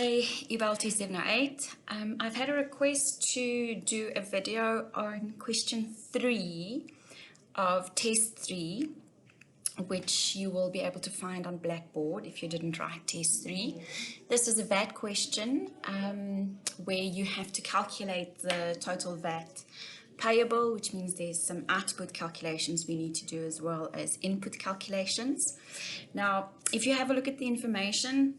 Hey, Eval 708. I've had a request to do a video on question 3 of test 3, which you will be able to find on Blackboard if you didn't write test 3. This is a VAT question where you have to calculate the total VAT payable, which means there's some output calculations we need to do as well as input calculations. Now, if you have a look at the information,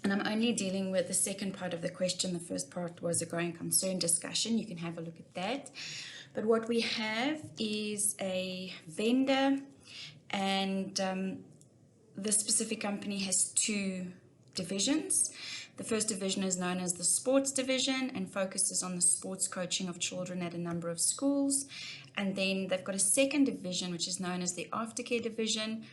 and I'm only dealing with the second part of the question. The first part was a going concern discussion. You can have a look at that. But what we have is a vendor, and the specific company has 2 divisions. The first division is known as the sports division and focuses on the sports coaching of children at a number of schools. And then they've got a second division, which is known as the aftercare division.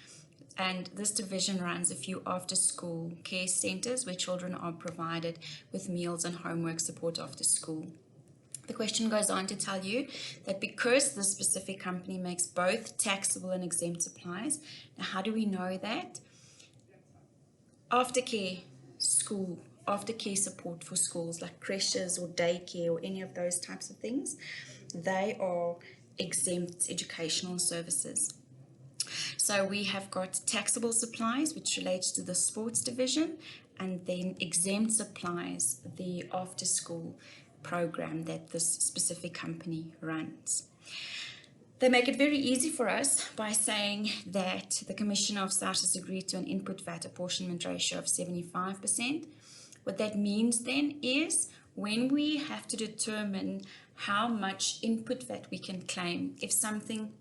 And this division runs a few after-school care centers where children are provided with meals and homework support after school. The question goes on to tell you that because this specific company makes both taxable and exempt supplies, now how do we know that? Aftercare support for schools like creches or daycare or any of those types of things, they are exempt educational services. So we have got taxable supplies, which relates to the sports division, and then exempt supplies, the after-school program that this specific company runs. They make it very easy for us by saying that the Commissioner of SARS has agreed to an input VAT apportionment ratio of 75%. What that means then is when we have to determine how much input VAT we can claim, if something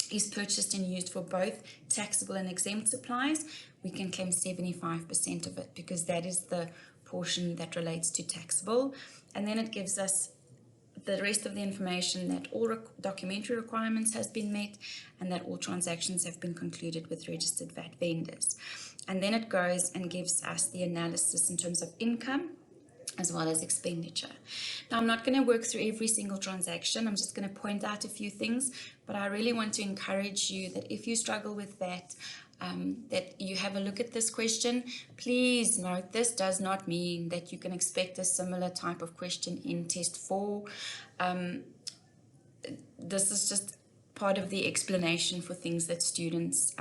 is purchased and used for both taxable and exempt supplies, we can claim 75% of it because that is the portion that relates to taxable. And then it gives us the rest of the information that all documentary requirements has been met and that all transactions have been concluded with registered VAT vendors. And then it goes and gives us the analysis in terms of income as well as expenditure. Now, I'm not going to work through every single transaction. I'm just going to point out a few things, but I really want to encourage you that if you struggle with that, that you have a look at this question. Please note, this does not mean that you can expect a similar type of question in test 4. This is just part of the explanation for things that students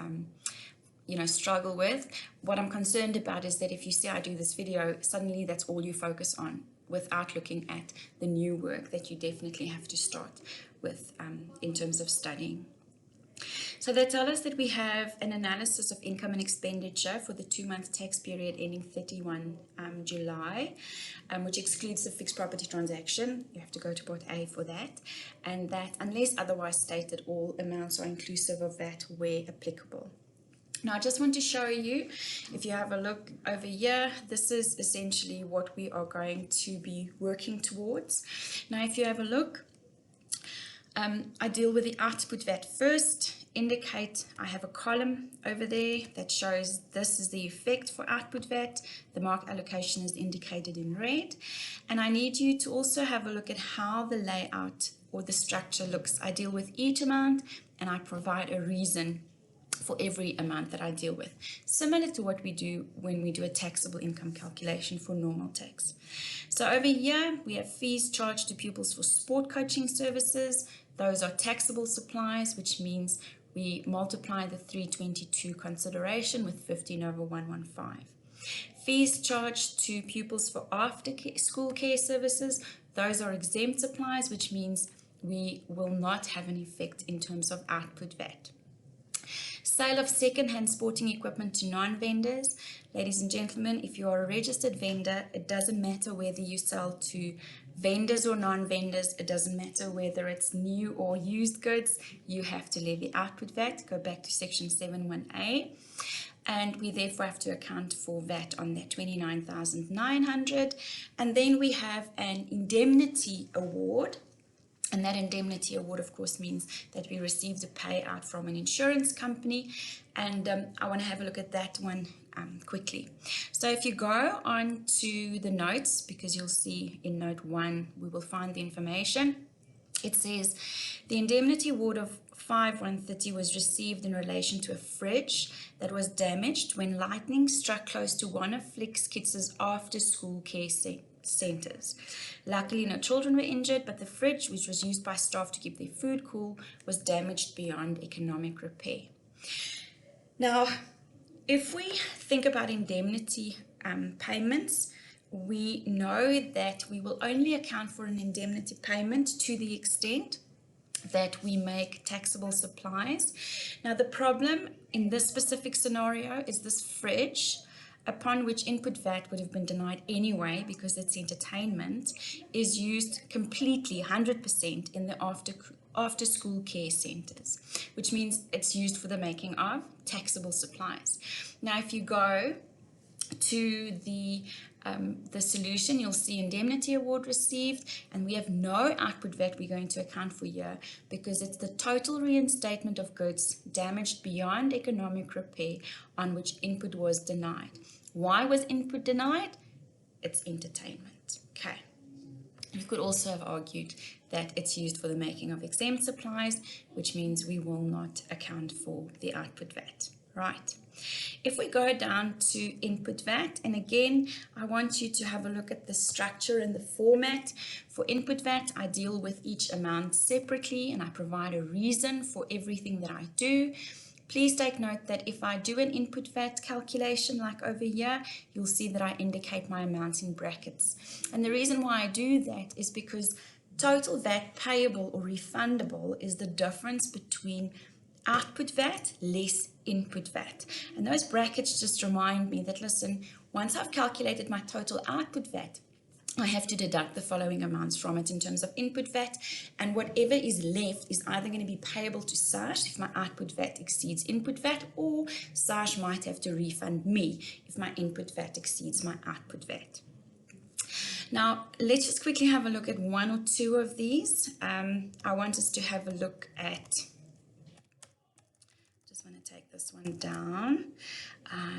struggle with. What I'm concerned about is that if you see I do this video, suddenly that's all you focus on without looking at the new work that you definitely have to start with in terms of studying. So they tell us that we have an analysis of income and expenditure for the 2-month tax period ending 31 July, which excludes the fixed property transaction. You have to go to part A for that. And that, unless otherwise stated, all amounts are inclusive of VAT where applicable. Now, I just want to show you, if you have a look over here, this is essentially what we are going to be working towards. Now, if you have a look, I deal with the output VAT first. Indicate, I have a column over there that shows this is the effect for output VAT. The mark allocation is indicated in red. And I need you to also have a look at how the layout or the structure looks. I deal with each amount and I provide a reason for every amount that I deal with, similar to what we do when we do a taxable income calculation for normal tax. So over here, we have fees charged to pupils for sport coaching services. Those are taxable supplies, which means we multiply the 322 consideration with 15 over 115. Fees charged to pupils for after school care services. Those are exempt supplies, which means we will not have an effect in terms of output VAT. Sale of second-hand sporting equipment to non-vendors. Ladies and gentlemen, if you are a registered vendor, it doesn't matter whether you sell to vendors or non-vendors. It doesn't matter whether it's new or used goods. You have to levy output VAT. Go back to section 7.1a. And we therefore have to account for VAT on that 29,900. And then we have an indemnity award. And that indemnity award, of course, means that we received a payout from an insurance company. And I want to have a look at that one quickly. So if you go on to the notes, because you'll see in note 1, we will find the information. It says the indemnity award of 5/130 was received in relation to a fridge that was damaged when lightning struck close to one of Flick's Kids' after-school care centres. Luckily, no children were injured, but the fridge, which was used by staff to keep their food cool, was damaged beyond economic repair. Now, if we think about indemnity payments, we know that we will only account for an indemnity payment to the extent that we make taxable supplies. Now, the problem in this specific scenario is this fridge, upon which input VAT would have been denied anyway because it's entertainment, is used completely, 100% in the after-school care centres, which means it's used for the making of taxable supplies. Now, if you go to the solution, you'll see indemnity award received, and we have no output VAT we're going to account for here because it's the total reinstatement of goods damaged beyond economic repair on which input was denied. Why was input denied? It's entertainment. Okay. You could also have argued that it's used for the making of exempt supplies, which means we will not account for the output VAT. Right. If we go down to input VAT, and again, I want you to have a look at the structure and the format. For input VAT, I deal with each amount separately and I provide a reason for everything that I do. Please take note that if I do an input VAT calculation like over here, you'll see that I indicate my amounts in brackets. And the reason why I do that is because total VAT payable or refundable is the difference between output VAT less input VAT. And those brackets just remind me that, listen, once I've calculated my total output VAT, I have to deduct the following amounts from it in terms of input VAT, and whatever is left is either going to be payable to SARS if my output VAT exceeds input VAT, or SARS might have to refund me if my input VAT exceeds my output VAT. Now, let's just quickly have a look at one or two of these. I want us to have a look at, just want to take this one down.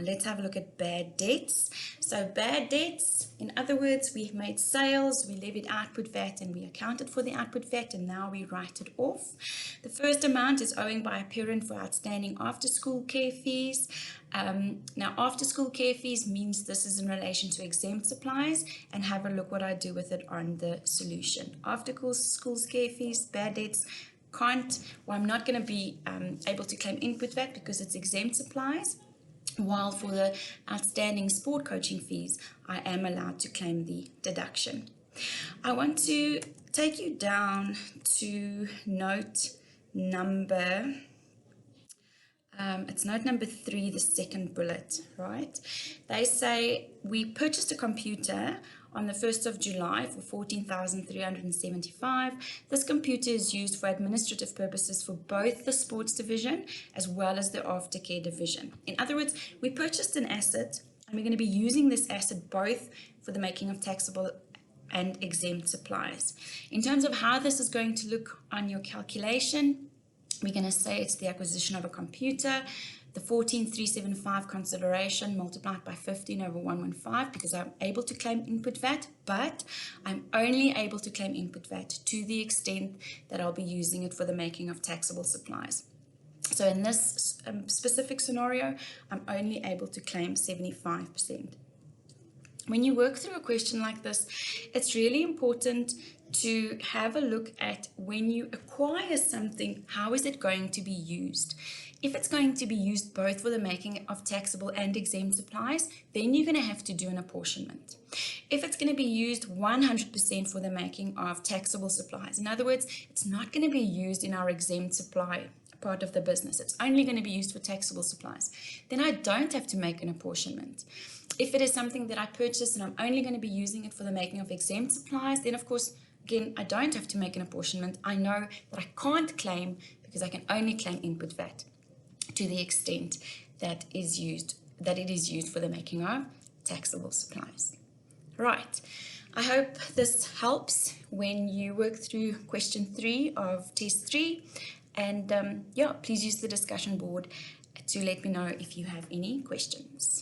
Let's have a look at bad debts. So bad debts, in other words, we've made sales, we levied output VAT and we accounted for the output VAT, and now we write it off. The first amount is owing by a parent for outstanding after-school care fees. Now, after-school care fees means this is in relation to exempt supplies, and have a look what I do with it on the solution. After-school care fees, bad debts, I'm not going to be able to claim input VAT because it's exempt supplies. While for the outstanding sport coaching fees, I am allowed to claim the deduction. I want to take you down to note number, it's note number 3, the second bullet, right? They say we purchased a computer on the 1st of July for $14,375. This computer is used for administrative purposes for both the sports division as well as the aftercare division. In other words, we purchased an asset and we're going to be using this asset both for the making of taxable and exempt supplies. In terms of how this is going to look on your calculation, we're going to say it's the acquisition of a computer, the 14,375 consideration multiplied by 15 over 115, because I'm able to claim input VAT, but I'm only able to claim input VAT to the extent that I'll be using it for the making of taxable supplies. So in this specific scenario, I'm only able to claim 75%. When you work through a question like this, it's really important to have a look at when you acquire something, how is it going to be used? If it's going to be used both for the making of taxable and exempt supplies, then you're going to have to do an apportionment. If it's going to be used 100% for the making of taxable supplies, in other words, it's not going to be used in our exempt supply part of the business, it's only going to be used for taxable supplies, then I don't have to make an apportionment. If it is something that I purchase and I'm only going to be using it for the making of exempt supplies, then of course, again, I don't have to make an apportionment. I know that I can't claim because I can only claim input VAT to the extent that it is used for the making of taxable supplies. Right. I hope this helps when you work through question 3 of test 3. And yeah, please use the discussion board to let me know if you have any questions.